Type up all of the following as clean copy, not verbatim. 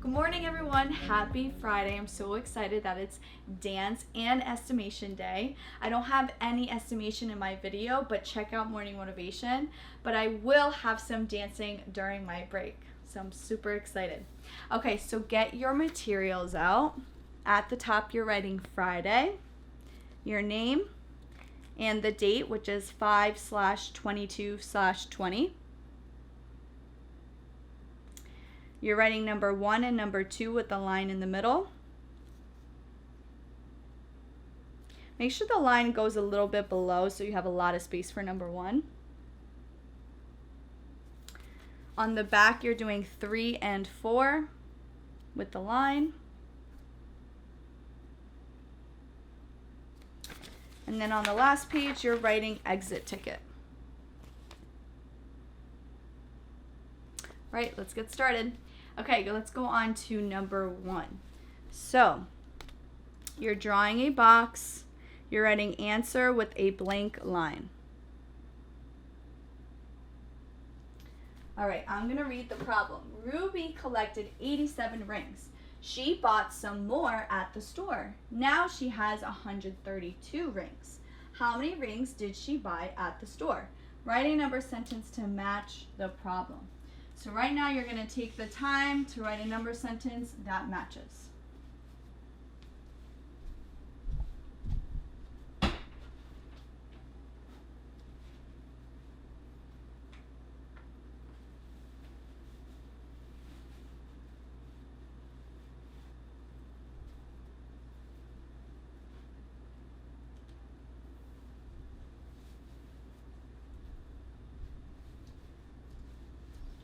Good morning, everyone. Happy Friday. I'm so excited that it's dance and estimation day. I don't have any estimation in my video, but check out morning motivation. But I will have some dancing during my break. So I'm super excited. Okay, so get your materials out. At the top, you're writing Friday, your name, and the date, which is 5/22/20. You're writing number 1 and number 2 with the line in the middle. Make sure the line goes a little bit below so you have a lot of space for number 1. On the back, you're doing 3 and 4 with the line. And then on the last page, you're writing exit ticket. Right, let's get started. Okay, let's go on to number 1. So, you're drawing a box. You're writing answer with a blank line. All right, I'm going to read the problem. Ruby collected 87 rings. She bought some more at the store. Now she has 132 rings. How many rings did she buy at the store? Write a number sentence to match the problem. So right now you're going to take the time to write a number sentence that matches.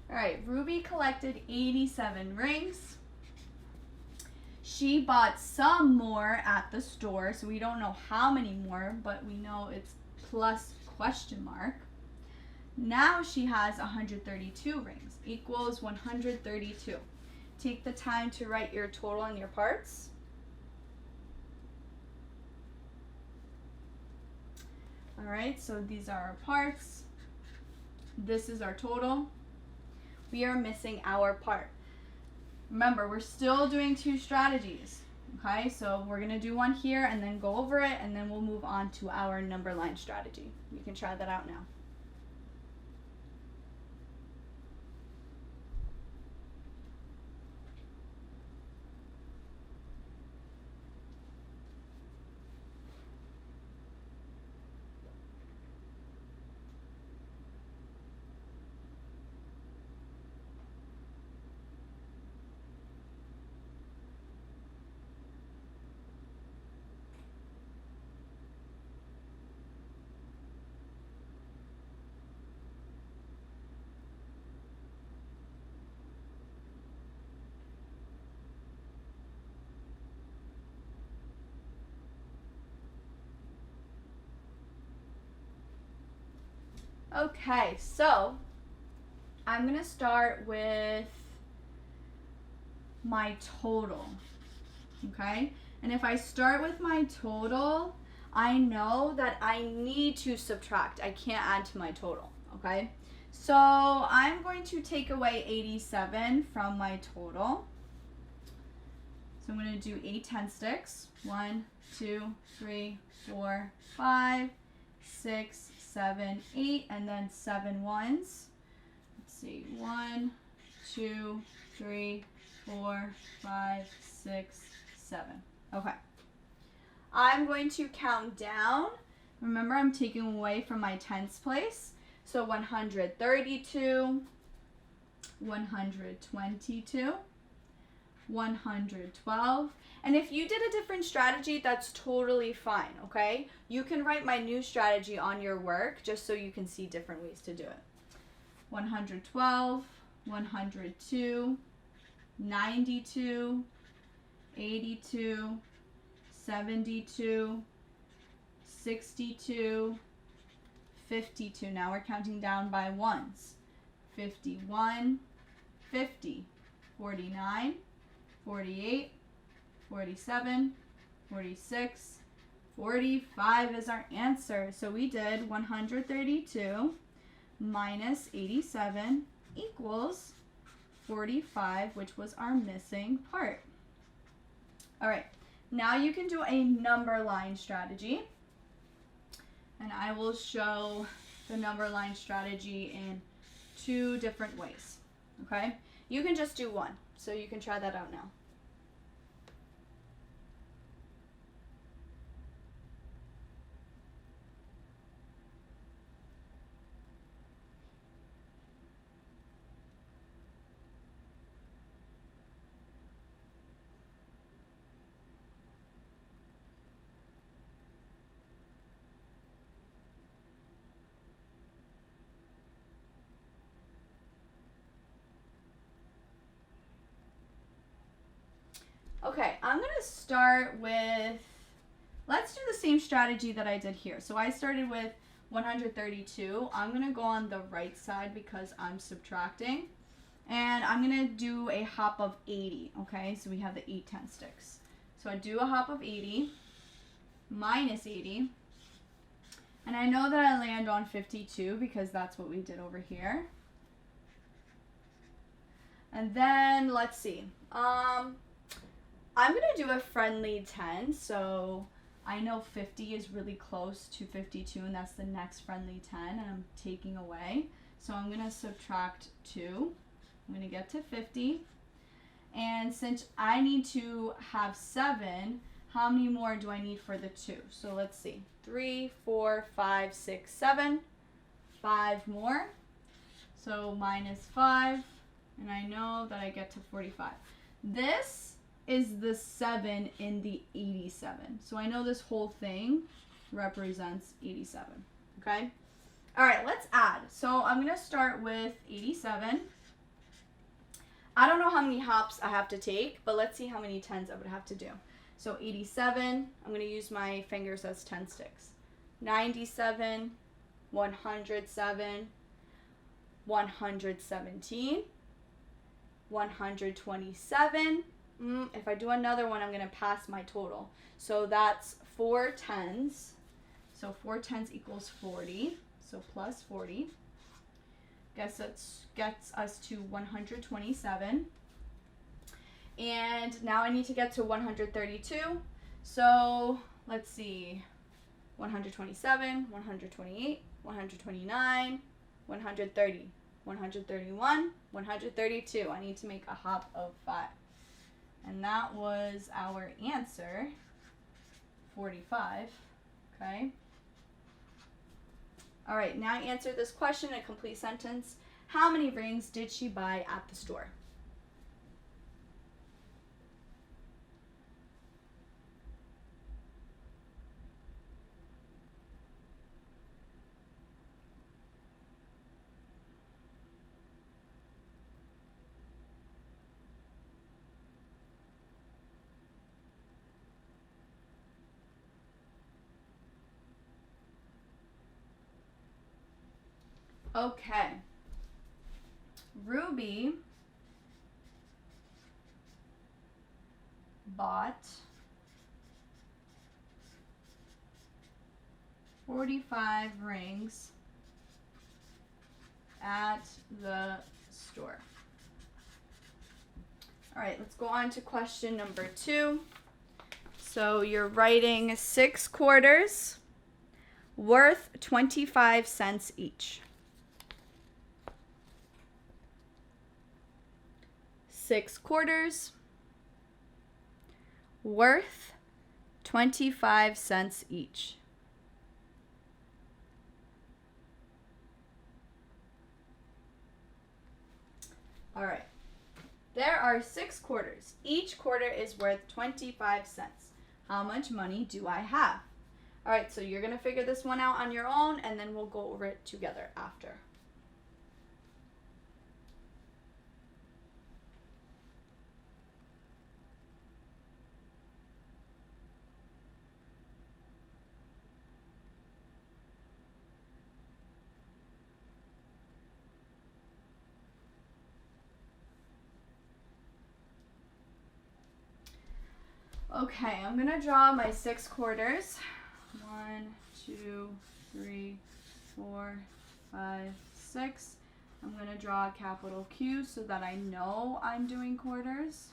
All right, Ruby collected 87 rings. She bought some more at the store, so we don't know how many more, but we know it's plus question mark. Now she has 132 rings, equals 132. Take the time to write your total and your parts. All right, so these are our parts. This is our total. We are missing our part. Remember, we're still doing 2 strategies. Okay, so we're going to do one here and then go over it, and then we'll move on to our number line strategy. You can try that out now. Okay, so I'm going to start with my total, okay? And if I start with my total, I know that I need to subtract. I can't add to my total, okay? So I'm going to take away 87 from my total. So I'm going to do 8 10 sticks. 1, 2, 3, 4, 5, 6, 7, 8, and then 7 ones. Let's see, 1, 2, 3, 4, 5, 6, 7. Okay. I'm going to count down. Remember, I'm taking away from my tens place. So 132, 122, 112. And if you did a different strategy, that's totally fine, okay? You can write my new strategy on your work just so you can see different ways to do it. 112, 102, 92, 82, 72, 62, 52. Now we're counting down by ones. 51, 50, 49, 48, 47, 46, 45 is our answer. So we did 132 minus 87 equals 45, which was our missing part. All right, now you can do a number line strategy. And I will show the number line strategy in 2 different ways, okay? You can just do one, so you can try that out now. Okay, I'm going to start with, let's do the same strategy that I did here. So I started with 132. I'm going to go on the right side because I'm subtracting. And I'm going to do a hop of 80, okay? So we have the 8 10 sticks. So I do a hop of 80 minus 80. And I know that I land on 52 because that's what we did over here. And then, let's see. I'm going to do a friendly 10, so I know 50 is really close to 52, and that's the next friendly 10, and I'm taking away. So I'm going to subtract 2. I'm going to get to 50. And since I need to have 7, how many more do I need for the 2? So let's see. 3, 4, 5, 6, 7. 5 more. So minus 5, and I know that I get to 45. This is the 7 in the 87. So I know this whole thing represents 87, okay? All right, let's add. So I'm going to start with 87. I don't know how many hops I have to take, but let's see how many 10s I would have to do. So 87, I'm going to use my fingers as 10 sticks. 97, 107, 117, 127. If I do another one, I'm going to pass my total. So that's 4 10s. So 4 10s equals 40. So plus 40. Gets us to 127. And now I need to get to 132. So let's see. 127, 128, 129, 130, 131, 132. I need to make a hop of 5. And that was our answer, 45, okay? All right, now answer this question in a complete sentence. How many rings did she buy at the store? Okay. Ruby bought 45 rings at the store. All right, let's go on to question number 2. So you're writing 6 quarters worth 25 cents each. 6 quarters worth 25 cents each. All right. There are 6 quarters. Each quarter is worth 25 cents. How much money do I have? All right, so you're going to figure this one out on your own, and then we'll go over it together after. Okay, I'm going to draw my 6 quarters. 1, 2, 3, 4, 5, 6. I'm going to draw a capital Q so that I know I'm doing quarters.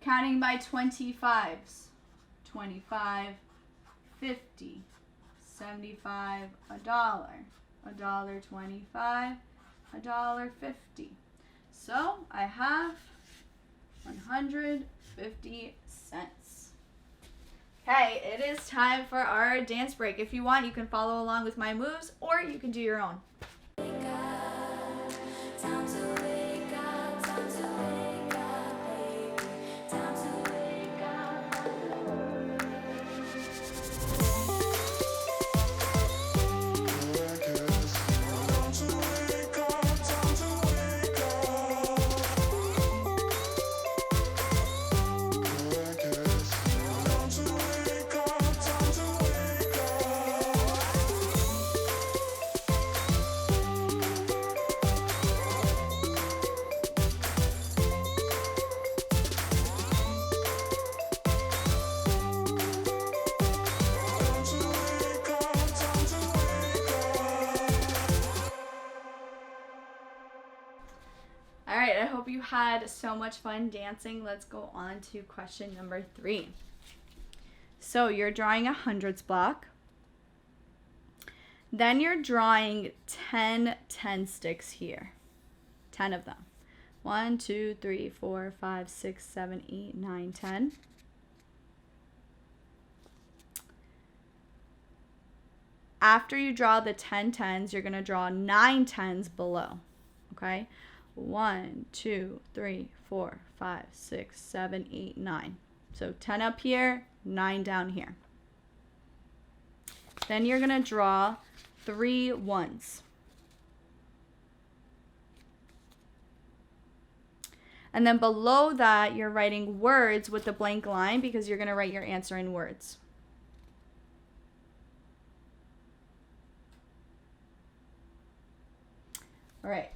Counting by 25s. 25, 50, 75, $1, $1.25, $1.50. So I have 150 cents. Okay, it is time for our dance break. If you want, you can follow along with my moves or you can do your own. All right, I hope you had so much fun dancing. Let's go on to question number 3. So you're drawing a hundreds block. Then you're drawing 10 sticks here. 10 of them. 1, 2, 3, 4, 5, 6, 7, 8, 9, 10. After you draw the 10 10s, you're going to draw 9 10s below. Okay? 1, 2, 3, 4, 5, 6, 7, 8, 9. So 10 up here, 9 down here. Then you're going to draw 3 1s. And then below that, you're writing words with the blank line because you're going to write your answer in words. All right.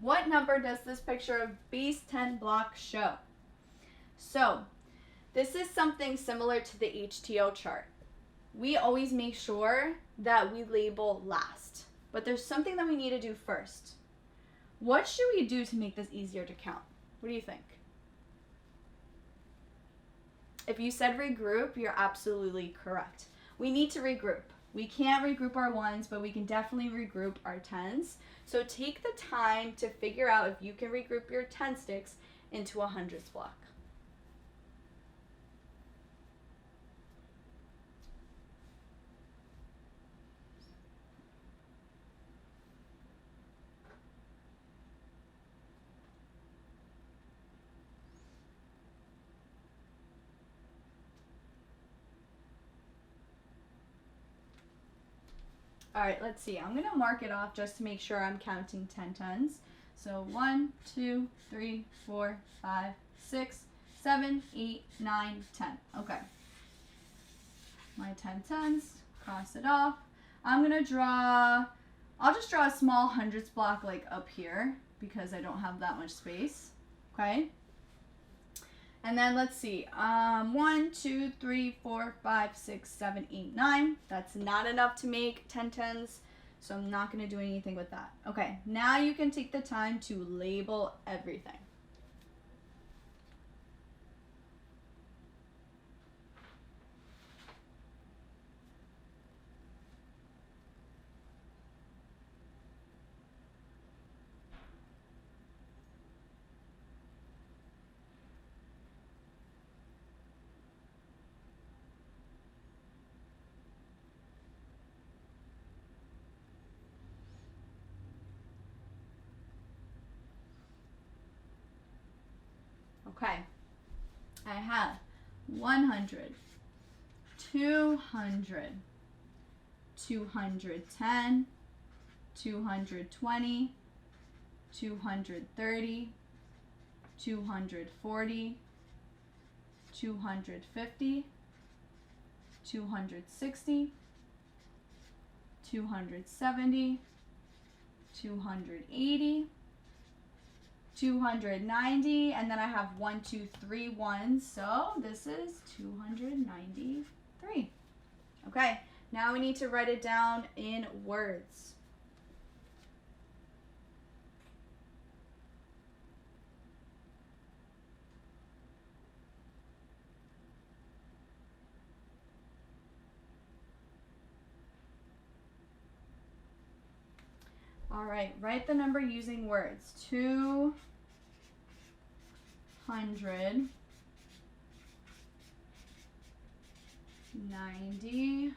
What number does this picture of base 10 block show? So this is something similar to the HTO chart. We always make sure that we label last, but there's something that we need to do first. What should we do to make this easier to count? What do you think? If you said regroup, you're absolutely correct. We need to regroup. We can't regroup our 1s, but we can definitely regroup our 10s. So take the time to figure out if you can regroup your 10 sticks into a hundreds block. All right, let's see. I'm going to mark it off just to make sure I'm counting 10 10s. So 1, 2, 3, 4, 5, 6, 7, 8, 9, 10. Okay. My 10 10s, cross it off. I'm going to I'll just draw a small hundreds block like up here because I don't have that much space. Okay. And then let's see, 1, 2, 3, 4, 5, 6, 7, 8, 9. That's not enough to make 10 10s, so I'm not going to do anything with that. Okay, now you can take the time to label everything. Okay, I have 100, 200, 210, 220, 230, 240, 250, 260, 270, 280, 290, and then I have 1, 2, 3 1s, so this is 293. Okay, now we need to write it down in words. All right, write the number using words. 293.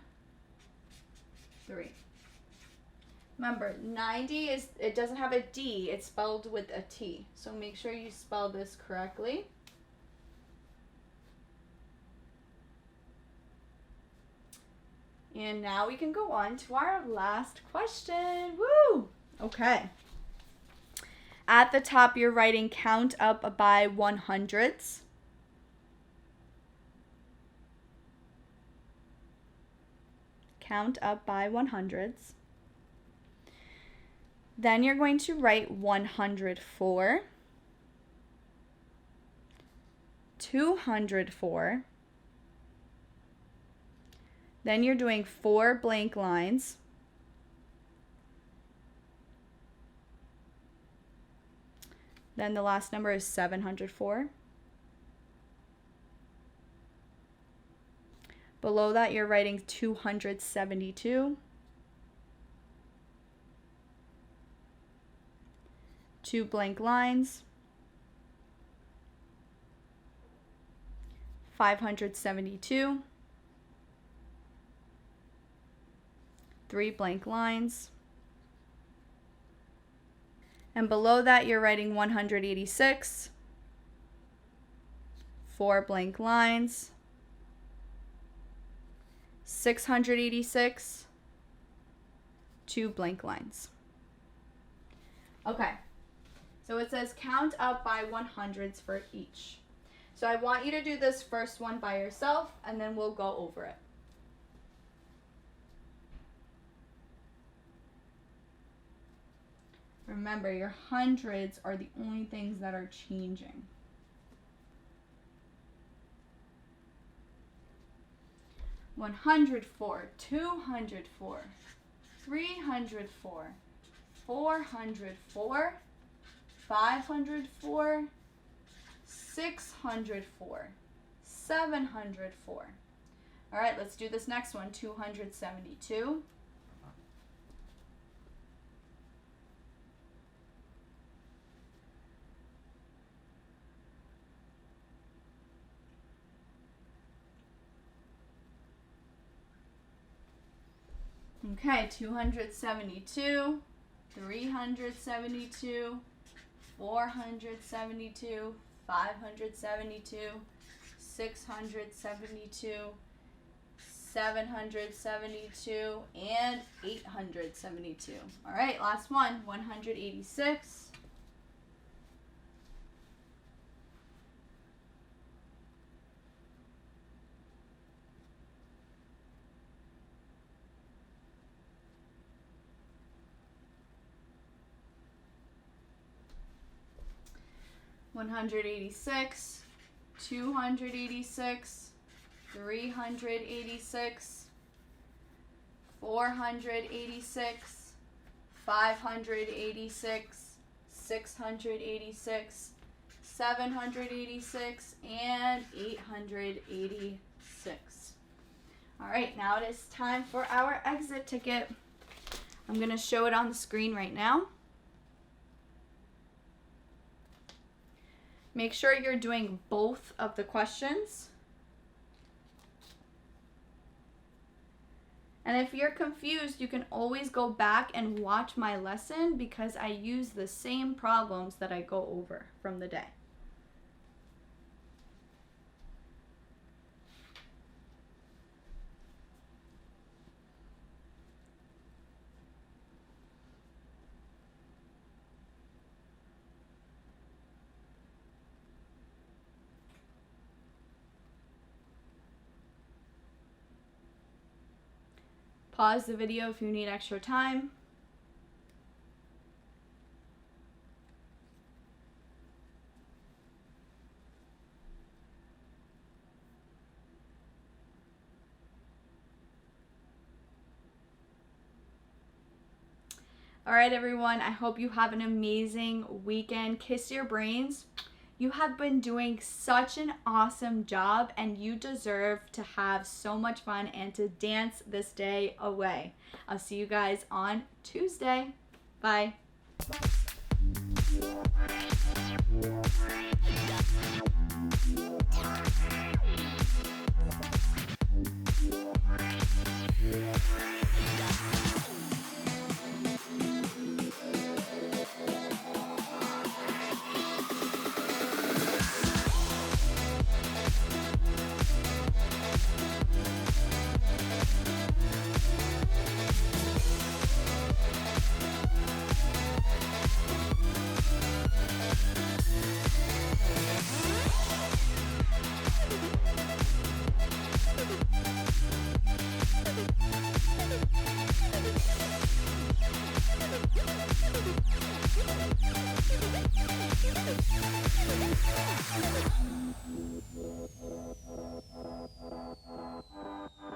Remember, 90 it doesn't have a D, it's spelled with a T. So make sure you spell this correctly. And now we can go on to our last question. Woo! Okay. At the top, you're writing count up by 100s. Count up by 100s. Then you're going to write 104, 204. Then you're doing 4 blank lines. Then the last number is 704. Below that, you're writing 272. 2 blank lines. 572. 3 blank lines. And below that, you're writing 186. 4 blank lines. 686. 2 blank lines. Okay. So it says count up by 100s for each. So I want you to do this first one by yourself, and then we'll go over it. Remember, your hundreds are the only things that are changing. $104, $204, $304, $404, $504, $604, $704. All right, let's do this next one, 272. Okay, 272, 372, 472, 572, 672, 772, and 872. All right, last one, 186. 186, 286, 386, 486, 586, 686, 786, and 886. All right, now it is time for our exit ticket. I'm going to show it on the screen right now. Make sure you're doing both of the questions. And if you're confused, you can always go back and watch my lesson because I use the same problems that I go over from the day. Pause the video if you need extra time. All right, everyone, I hope you have an amazing weekend. Kiss your brains. You have been doing such an awesome job, and you deserve to have so much fun and to dance this day away. I'll see you guys on Tuesday. Bye.